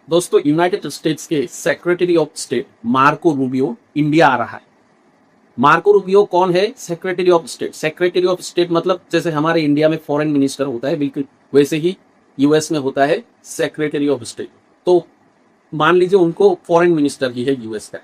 दोस्तों, United States के secretary of state Marco Rubio India आ रहा है। मार्को रूबियो कौन है? Secretary of state. Secretary of state मतलब जैसे हमारे इंडिया में फॉरेन मिनिस्टर होता है, बिल्कुल वैसे ही यूएस में होता है सेक्रेटरी ऑफ स्टेट। तो मान लीजिए उनको फॉरेन मिनिस्टर ही है यूएस का।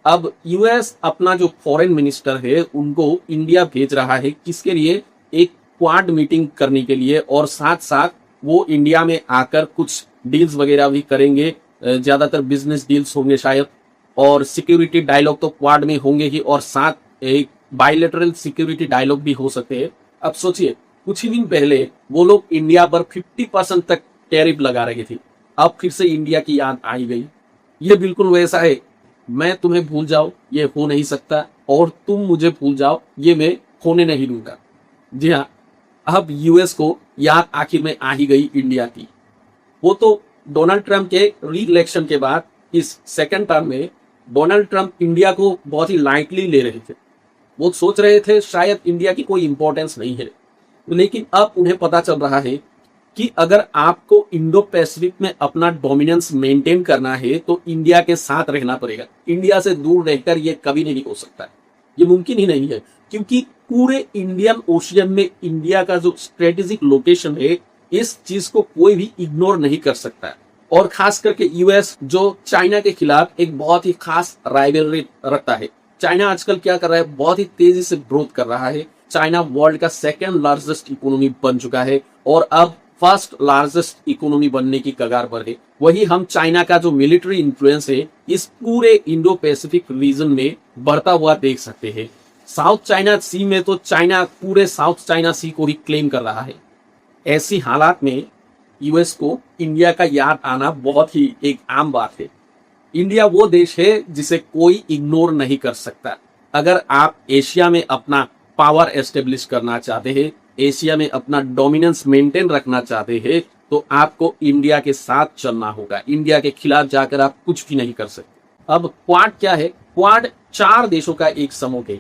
अब यूएस अपना जो फॉरेन मिनिस्टर है उनको इंडिया भेज रहा है, किसके लिए? एक क्वाड मीटिंग करने के लिए, और साथ साथ वो इंडिया में आकर कुछ डील्स वगैरह भी करेंगे। ज्यादातर बिजनेस डील्स होंगे शायद, और सिक्योरिटी डायलॉग तो क्वाड में होंगे ही, और साथ एक बायलैटरल सिक्योरिटी डायलॉग भी हो सकते हैं। अब सोचिए, कुछ ही दिन पहले वो लोग इंडिया पर 50% तक टैरिफ लगा रहे थे, अब फिर से इंडिया की याद आई गई। ये बिल्कुल वैसा है, मैं तुम्हें भूल जाऊं ये हो नहीं सकता, और तुम मुझे भूल जाओ ये मैं होने नहीं दूंगा। जी हाँ, अब यूएस को याद आखिर में आ ही गई इंडिया की। वो तो डोनाल्ड ट्रंप के री इलेक्शन के बाद इस सेकंड टर्म में डोनाल्ड ट्रंप इंडिया को बहुत ही लाइटली ले रहे थे। वो सोच रहे थे शायद इंडिया की कोई इंपॉर्टेंस नहीं है, लेकिन अब उन्हें पता चल रहा है कि अगर आपको इंडो पैसिफिक में अपना डोमिनेंस मेंटेन करना है तो इंडिया के साथ रहना पड़ेगा। इंडिया से दूर रहकर ये कभी नहीं हो सकता, ये मुमकिन ही नहीं है, क्योंकि पूरे इंडियन ओशियन में इंडिया का जो स्ट्रेटेजिक लोकेशन है, इस चीज को कोई भी इग्नोर नहीं कर सकता। और खास करके यूएस जो चाइना के खिलाफ एक बहुत ही खास राइवलरी रखता है। चाइना आजकल क्या कर रहा है? बहुत ही तेजी से ग्रोथ कर रहा है। चाइना वर्ल्ड का सेकेंड लार्जेस्ट इकोनॉमी बन चुका है, और अब फर्स्ट लार्जेस्ट इकोनॉमी बनने की कगार पर है। वही हम चाइना का जो मिलिट्री इन्फ्लुएंस है इस पूरे इंडो पैसिफिक रीजन में बढ़ता हुआ देख सकते हैं। साउथ चाइना सी में तो चाइना पूरे साउथ चाइना सी को ही क्लेम कर रहा है। ऐसी हालात में यूएस को इंडिया का याद आना बहुत ही एक आम बात है। इंडिया वो देश है जिसे कोई इग्नोर नहीं कर सकता। अगर आप एशिया में अपना पावर एस्टेब्लिश करना चाहते हैं, एशिया में अपना डोमिनेंस मेंटेन रखना चाहते हैं, तो आपको इंडिया के साथ चलना होगा। इंडिया के खिलाफ जाकर आप कुछ भी नहीं कर सकते। अब क्वाड क्या है? क्वाड 4 देशों का एक समूह है,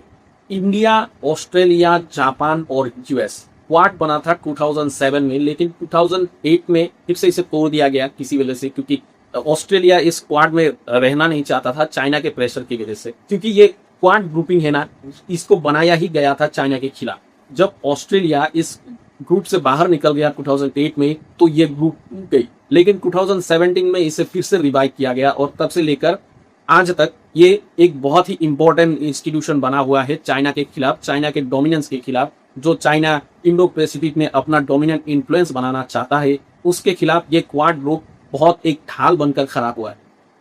इंडिया, ऑस्ट्रेलिया, जापान और यूएस। क्वाड बना था 2007 में, लेकिन 2008 में फिर से इसे तोड़ दिया गया किसी वजह से, क्योंकि ऑस्ट्रेलिया इस क्वाड में रहना नहीं चाहता था चाइना के प्रेशर की वजह से। क्योंकि ये क्वाड ग्रुपिंग है ना, इसको बनाया ही गया था चाइना के खिलाफ। जब ऑस्ट्रेलिया इस ग्रुप से बाहर निकल गया 2008 में, तो ये ग्रुप गई, लेकिन 2017 में इसे फिर से रिवाइव किया गया, और तब से लेकर आज तक ये एक बहुत ही इंपॉर्टेंट इंस्टीट्यूशन बना हुआ है चाइना के खिलाफ, चाइना के डोमिनेंस के खिलाफ। जो चाइना इंडो पैसिफिक में अपना डोमिनेंट इन्फ्लुएंस बनाना चाहता है, उसके खिलाफ ये क्वाड ग्रुप बहुत एक ढाल बनकर खड़ा हुआ है।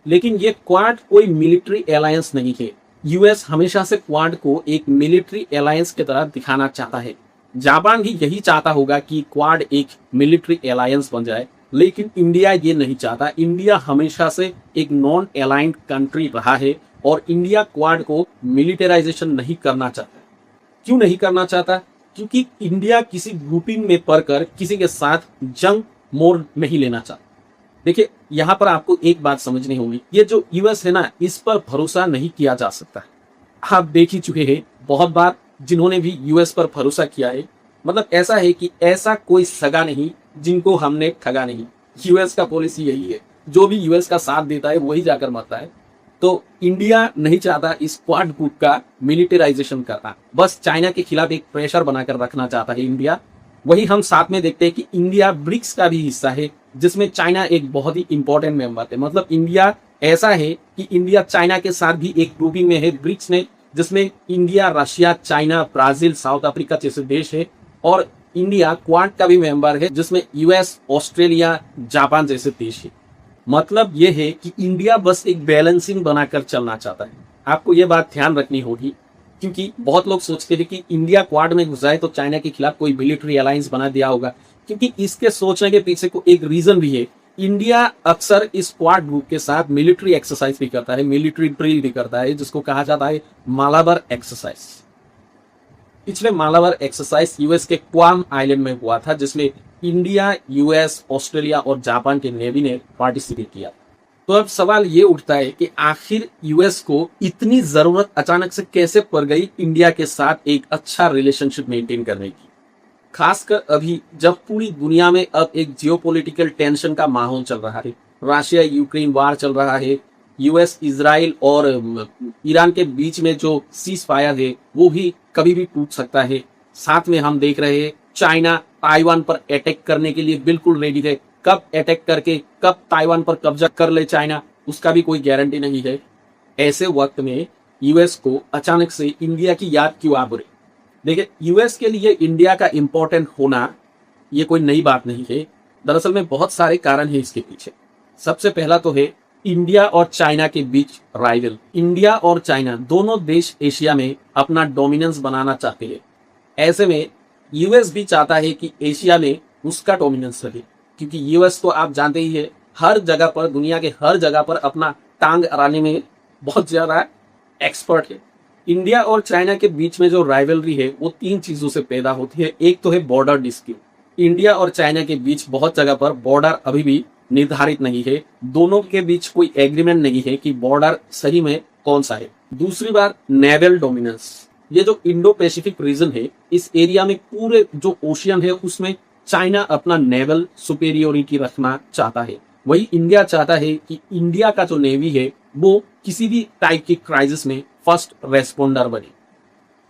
लेकिन ये क्वाड कोई मिलिट्री अलायंस नहीं है। यूएस हमेशा से क्वाड को एक मिलिट्री अलायंस की तरह दिखाना चाहता है। जापान भी यही चाहता होगा कि क्वाड एक मिलिट्री अलायंस बन जाए, लेकिन इंडिया ये नहीं चाहता। इंडिया हमेशा से एक नॉन अलाइंड कंट्री रहा है, और इंडिया क्वाड को मिलिटराइजेशन नहीं करना चाहता। क्यों नहीं करना चाहता? क्योंकि इंडिया किसी ग्रुपिंग में पढ़कर किसी के साथ जंग मोड़ नहीं लेना चाहता। देखिए, यहां पर आपको एक बात समझनी होगी, ये जो यूएस है ना, इस पर भरोसा नहीं किया जा सकता। आप देख ही चुके हैं बहुत बार जिन्होंने भी यूएस पर भरोसा किया है, मतलब ऐसा है कि ऐसा कोई सगा नहीं जिनको हमने ठगा नहीं। यूएस का पॉलिसी यही है, जो भी यूएस का साथ देता है वही जाकर मरता है। तो इंडिया नहीं चाहता इस क्वाड ग्रुप का मिलिटराइजेशन करना, बस चाइना के खिलाफ एक प्रेशर बनाकर रखना चाहता है इंडिया। वही हम साथ में देखते हैं कि इंडिया ब्रिक्स का भी हिस्सा है, जिसमें चाइना एक बहुत ही इंपॉर्टेंट मेंबर है। मतलब इंडिया ऐसा है कि इंडिया चाइना के साथ भी एक ग्रुपिंग में है ब्रिक्स में, जिसमें India, Russia, China, Brazil, south Africa जैसे देश है, और इंडिया क्वाड का भी मेंबर है, जिसमें यूएस, ऑस्ट्रेलिया, जापान जैसे देश है। मतलब यह है कि इंडिया बस एक बैलेंसिंग बनाकर चलना चाहता है। आपको यह बात ध्यान रखनी होगी, क्योंकि बहुत लोग सोचते थे कि इंडिया क्वाड में घुस जाए तो चाइना के खिलाफ कोई मिलिट्री अलायंस बना दिया होगा, क्योंकि इसके सोचने के पीछे को एक रीजन भी है। इंडिया अक्सर इस क्वाड ग्रुप के साथ मिलिट्री एक्सरसाइज भी करता है, मिलिट्री ड्रिल भी करता है, जिसको कहा जाता है मालाबार एक्सरसाइज। पिछले मालाबार एक्सरसाइज यूएस के क्वाम आइलैंड में हुआ था, जिसमें इंडिया, यूएस, ऑस्ट्रेलिया और जापान के नेवी ने पार्टिसिपेट किया। तो अब सवाल ये उठता है कि आखिर यूएस को इतनी जरूरत अचानक से कैसे पड़ गई इंडिया के साथ एक अच्छा रिलेशनशिप मेंटेन करने की, खासकर अभी जब पूरी दुनिया में अब एक जियोपॉलिटिकल टेंशन का माहौल चल रहा है। रशिया यूक्रेन वार चल रहा है, यूएस इजराइल और ईरान के बीच में जो सीज फायर है वो भी कभी भी टूट सकता है। साथ में हम देख रहे हैं चाइना ताइवान पर अटैक करने के लिए बिल्कुल रेडी है। कब अटैक करके कब ताइवान पर कब्जा कर ले चाइना, उसका भी कोई गारंटी नहीं है। ऐसे वक्त में यूएस को अचानक से इंडिया की याद क्यों आ रही? देखिए, यूएस के लिए इंडिया का इंपॉर्टेंट होना ये कोई नई बात नहीं है। दरअसल में बहुत सारे कारण हैं इसके पीछे। सबसे पहला तो है इंडिया और चाइना के बीच राइवल। इंडिया और चाइना दोनों देश एशिया में अपना डोमिनेंस बनाना चाहते हैं। ऐसे में यूएस भी चाहता है कि एशिया में उसका डोमिनेंस रहे, क्योंकि यूएस तो आप जानते ही है हर जगह पर, दुनिया के हर जगह पर अपना टांग अड़ाने में बहुत ज्यादा एक्सपर्ट है। इंडिया और चाइना के बीच में जो राइवलरी है वो तीन चीजों से पैदा होती है। एक तो है बॉर्डर डिस्प्यूट। इंडिया और चाइना के बीच बहुत जगह पर बॉर्डर अभी भी निर्धारित नहीं है, दोनों के बीच कोई एग्रीमेंट नहीं है कि बॉर्डर सही में कौन सा है। दूसरी बात नेवल डोमिनेंस। ये जो इंडो पैसिफिक रीजन है, इस एरिया में पूरे जो ओशियन है उसमें चाइना अपना नेवल सुपेरियोरिटी रखना चाहता है। वही इंडिया चाहता है कि इंडिया का जो नेवी है वो किसी भी टाइप की क्राइसिस में फर्स्ट रेस्पोंडर बने।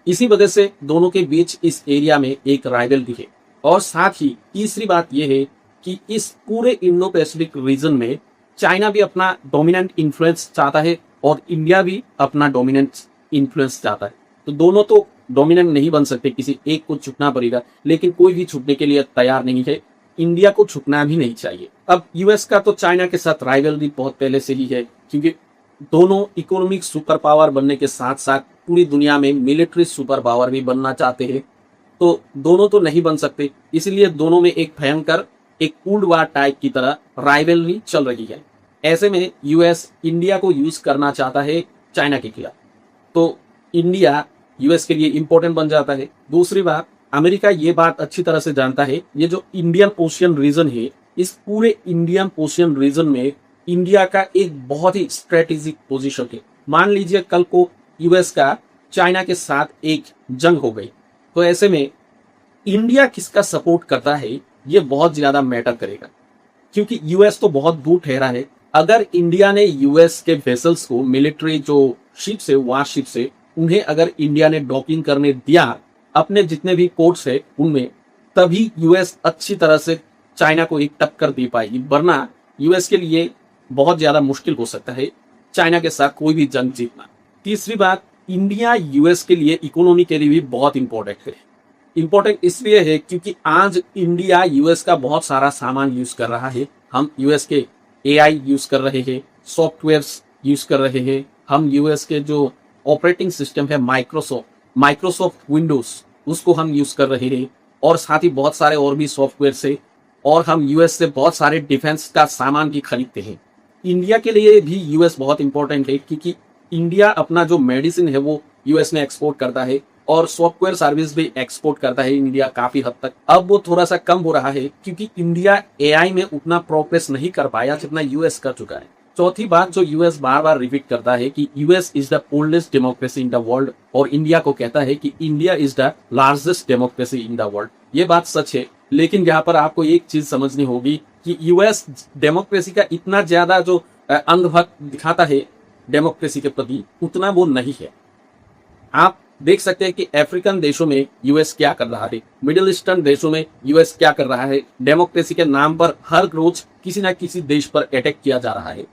इसी वजह से दोनों के बीच इस एरिया में एक राइवलरी है। और साथ ही तीसरी बात यह है कि इस पूरे इंडो पैसिफिक रीजन में चाइना भी अपना डोमिनेंट इन्फ्लुएंस चाहता है और इंडिया भी अपना डोमिनेंट इन्फ्लुएंस चाहता है। तो दोनों तो डोमिनेंट नहीं बन सकते, किसी एक को छुटना पड़ेगा, लेकिन कोई भी छुटने के लिए तैयार नहीं है। इंडिया को छुटना भी नहीं चाहिए। अब यूएस का तो चाइना के साथ राइवलरी बहुत पहले से ही है, क्योंकि दोनों इकोनॉमिक सुपर पावर बनने के साथ साथ पूरी दुनिया में मिलिट्री सुपर पावर भी बनना चाहते हैं। तो दोनों तो नहीं बन सकते, इसलिए दोनों में एक भयंकर, एक कोल्ड वार टाइप की तरह राइवलरी चल रही है। ऐसे में यूएस इंडिया को यूज करना चाहता है चाइना के खिलाफ, तो इंडिया यूएस के लिए इंपॉर्टेंट बन जाता है। दूसरी बात, अमेरिका ये बात अच्छी तरह से जानता है, ये जो इंडियन ओशियन रीजन है, इस पूरे इंडियन ओशियन रीजन में इंडिया का एक बहुत ही स्ट्रेटेजिक पोजीशन है। मान लीजिए कल को यूएस का चाइना के साथ एक जंग हो गई, तो ऐसे में इंडिया किसका सपोर्ट करता है ये बहुत ज्यादा मैटर करेगा, क्योंकि यूएस तो बहुत दूर ठहरा है। अगर इंडिया ने यूएस के वेसल्स को, मिलिट्री जो शिप है, वारशिप से, उन्हें अगर इंडिया ने डॉकिंग करने दिया अपने जितने भी पोर्ट्स है उनमें, तभी यूएस अच्छी तरह से चाइना को एक टक्कर दे पाएगी, वरना यूएस के लिए बहुत ज्यादा मुश्किल हो सकता है चाइना के साथ कोई भी जंग जीतना। तीसरी बात, इंडिया यूएस के लिए इकोनॉमी के लिए भी बहुत इंपॉर्टेंट है। इंपॉर्टेंट इसलिए है क्योंकि आज इंडिया यूएस का बहुत सारा सामान यूज कर रहा है। हम यूएस के एआई यूज कर रहे हैं, सॉफ्टवेयर्स यूज कर रहे हैं, हम यूएस के जो ऑपरेटिंग सिस्टम है माइक्रोसॉफ्ट विंडोज, उसको हम यूज कर रहे हैं, और साथ ही बहुत सारे और भी सॉफ्टवेयर से, और हम यूएस से बहुत सारे डिफेंस का सामान भी खरीदते हैं। इंडिया के लिए भी यूएस बहुत इंपॉर्टेंट है, क्योंकि इंडिया अपना जो मेडिसिन है वो यूएस में एक्सपोर्ट करता है, और सॉफ्टवेयर सर्विस भी एक्सपोर्ट करता है इंडिया काफी हद तक। अब वो थोड़ा सा कम हो रहा है क्योंकि इंडिया एआई में उतना प्रोग्रेस नहीं कर पाया जितना यूएस कर चुका है। चौथी बात जो यूएस बार बार रिपीट करता है कि US is the oldest democracy in the world, और इंडिया को कहता है कि India is the largest democracy in the world. ये बात सच है, लेकिन यहाँ पर आपको एक चीज समझनी होगी कि यूएस डेमोक्रेसी का इतना ज्यादा जो अंधभक्त दिखाता है डेमोक्रेसी के प्रति, उतना वो नहीं है। आप देख सकते हैं कि अफ्रीकन देशों में यूएस क्या कर रहा है, मिडिल ईस्टर्न देशों में यूएस क्या कर रहा है। डेमोक्रेसी के नाम पर हर रोज किसी ना किसी देश पर अटैक किया जा रहा है,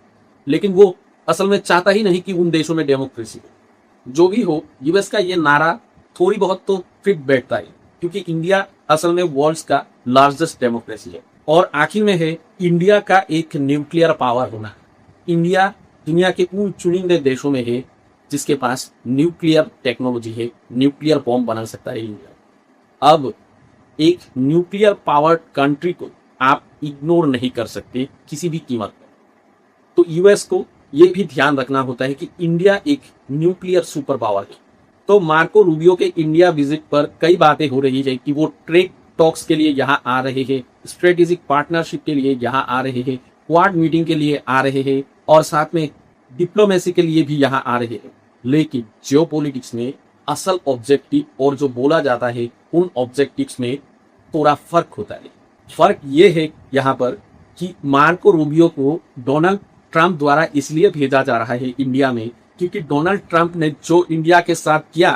लेकिन वो असल में चाहता ही नहीं कि उन देशों में डेमोक्रेसी हो। जो भी हो, यूएस का ये नारा थोड़ी बहुत तो फिट बैठता है, क्योंकि इंडिया असल में वर्ल्ड का लार्जेस्ट डेमोक्रेसी है। और आखिर में है इंडिया का एक न्यूक्लियर पावर होना। इंडिया दुनिया के उन चुनिंदे देशों में है जिसके पास न्यूक्लियर टेक्नोलॉजी है, न्यूक्लियर बॉम्ब बना सकता है इंडिया। अब एक न्यूक्लियर पावर्ड कंट्री को आप इग्नोर नहीं कर सकते किसी भी कीमत पर। तो यूएस को यह भी ध्यान रखना होता है कि इंडिया एक न्यूक्लियर सुपर पावर है। तो मार्को रूबियो के इंडिया विजिट पर कई बातें हो रही है कि वो ट्रेड टॉक्स के लिए यहाँ आ रहे हैं, स्ट्रेटेजिक पार्टनरशिप के लिए यहाँ आ रहे हैं, क्वाड मीटिंग के लिए आ रहे हैं, और साथ में डिप्लोमेसी के लिए भी यहाँ आ रहे हैं। लेकिन जियोपॉलिटिक्स में असल ऑब्जेक्टिव और जो बोला जाता है उन ऑब्जेक्टिव्स में थोड़ा फर्क होता है। फर्क ये है यहाँ पर कि मार्को रूबियो को डोनाल्ड ट्रंप द्वारा इसलिए भेजा जा रहा है इंडिया में क्योंकि डोनाल्ड ट्रंप ने जो इंडिया के साथ किया,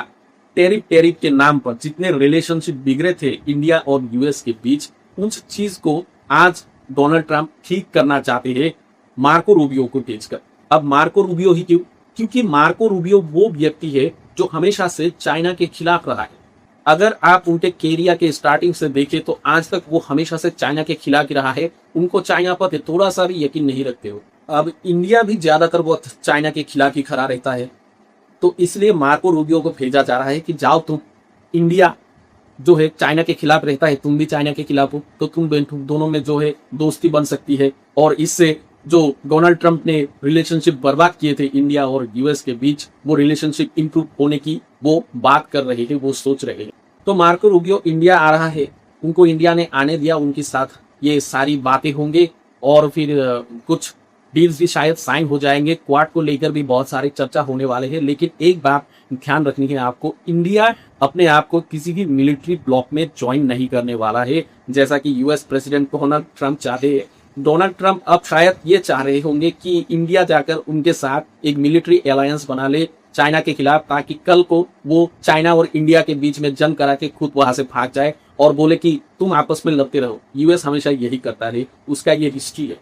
टेरिफ के नाम पर जितने रिलेशनशिप बिगड़े थे इंडिया और यूएस के बीच, उस चीज को आज डोनाल्ड ट्रंप ठीक करना चाहते हैं मार्को रूबियो को भेजकर। अब मार्को रूबियो ही क्यों? क्योंकि मार्को रूबियो वो व्यक्ति है जो हमेशा से चाइना के खिलाफ रहा है। अगर आप उनके कैरियर के स्टार्टिंग से देखें तो आज तक वो हमेशा से चाइना के खिलाफ ही रहा है। उनको चाइना पर थोड़ा सा भी यकीन नहीं रखते हो। अब इंडिया भी ज्यादातर वो चाइना के खिलाफ ही खड़ा रहता है, तो इसलिए मार्को रूबियो को भेजा जा रहा है कि जाओ तुम, इंडिया जो है चाइना के खिलाफ रहता है, तुम भी चाइना के खिलाफ हो, तो तुम दोनों में जो है दोस्ती बन सकती है। और इससे जो डोनाल्ड ट्रंप ने रिलेशनशिप बर्बाद किए थे इंडिया और यूएस के बीच, वो रिलेशनशिप इंप्रूव होने की वो बात कर रहे हैं, वो सोच रहे हैं। तो मार्को रूबियो इंडिया आ रहा है, उनको इंडिया ने आने दिया, उनके साथ ये सारी बातें होंगे और फिर कुछ डील्स भी शायद साइन हो जाएंगे। क्वाड को लेकर भी बहुत सारी चर्चा होने वाले हैं। लेकिन एक बात ध्यान रखनी है आपको, इंडिया अपने आप को किसी भी मिलिट्री ब्लॉक में ज्वाइन नहीं करने वाला है, जैसा कि यूएस प्रेसिडेंट डोनाल्ड ट्रंप चाहते हैं। डोनाल्ड ट्रंप अब शायद ये चाह रहे होंगे कि इंडिया जाकर उनके साथ एक मिलिट्री अलायंस बना ले चाइना के खिलाफ, ताकि कल को वो चाइना और इंडिया के बीच में जंग करा के खुद वहां से भाग जाए और बोले कि तुम आपस में लड़ते रहो। यूएस हमेशा यही करता है, उसका ये हिस्ट्री है।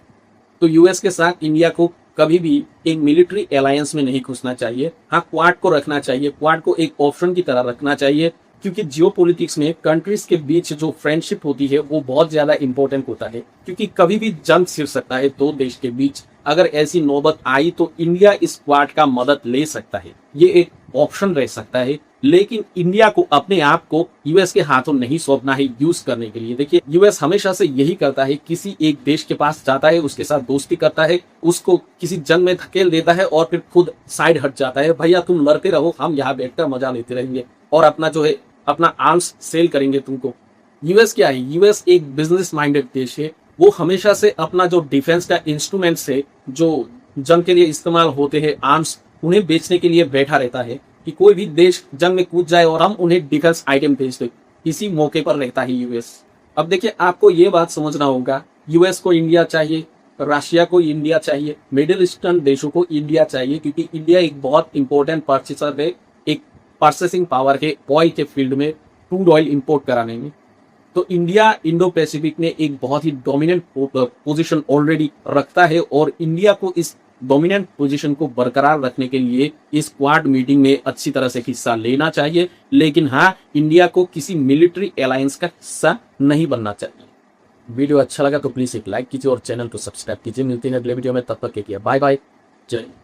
तो यूएस के साथ इंडिया को कभी भी एक मिलिट्री अलायंस में नहीं घुसना चाहिए। हाँ, क्वाड को रखना चाहिए, क्वाड को एक ऑप्शन की तरह रखना चाहिए, क्योंकि जियोपॉलिटिक्स में कंट्रीज के बीच जो फ्रेंडशिप होती है वो बहुत ज्यादा इंपॉर्टेंट होता है, क्योंकि कभी भी जंग छिड़ सकता है दो देश के बीच। अगर ऐसी नौबत आई तो इंडिया इस क्वाड का मदद ले सकता है, ये एक ऑप्शन रह सकता है। लेकिन इंडिया को अपने आप को यूएस के हाथों नहीं सौंपना है यूज करने के लिए। देखिए, यूएस हमेशा से यही करता है, किसी एक देश के पास जाता है, उसके साथ दोस्ती करता है, उसको किसी जंग में धकेल देता है और फिर खुद साइड हट जाता है। भैया तुम लड़ते रहो, हम यहाँ बैठकर मजा लेते रहेंगे और अपना जो है अपना आर्म्स सेल करेंगे तुमको। यूएस क्या है? यूएस एक बिजनेस माइंडेड देश है। वो हमेशा से अपना जो डिफेंस का इंस्ट्रूमेंट्स है, जो जंग के लिए इस्तेमाल होते हैं आर्म्स, उन्हें बेचने के लिए बैठा रहता है कि कोई भी देश जंग में कूद जाए और हम उन्हें डिफेंस आइटम भेज दें। इसी मौके पर रहता है यूएस। अब देखिए, आपको ये बात समझना होगा, यूएस को इंडिया चाहिए, रशिया को इंडिया चाहिए, मिडिल ईस्टर्न देशों को इंडिया चाहिए, क्योंकि इंडिया एक बहुत इंपॉर्टेंट परचेसर है, एक परचेसिंग पावर है ऑयल के फील्ड में, क्रूड ऑयल इंपोर्ट कराने में। तो इंडिया इंडो पैसिफिक में एक बहुत ही डोमिनेंट पोजीशन ऑलरेडी रखता है और इंडिया को इस डोमिनेंट पोजीशन को बरकरार रखने के लिए इस क्वाड मीटिंग में अच्छी तरह से हिस्सा लेना चाहिए। लेकिन हाँ, इंडिया को किसी मिलिट्री अलायंस का हिस्सा नहीं बनना चाहिए। वीडियो अच्छा लगा तो प्लीज एक लाइक कीजिए और चैनल को सब्सक्राइब कीजिए। मिलते हैं अगले वीडियो में, तब तक के लिए बाय बाय, जय हिंद।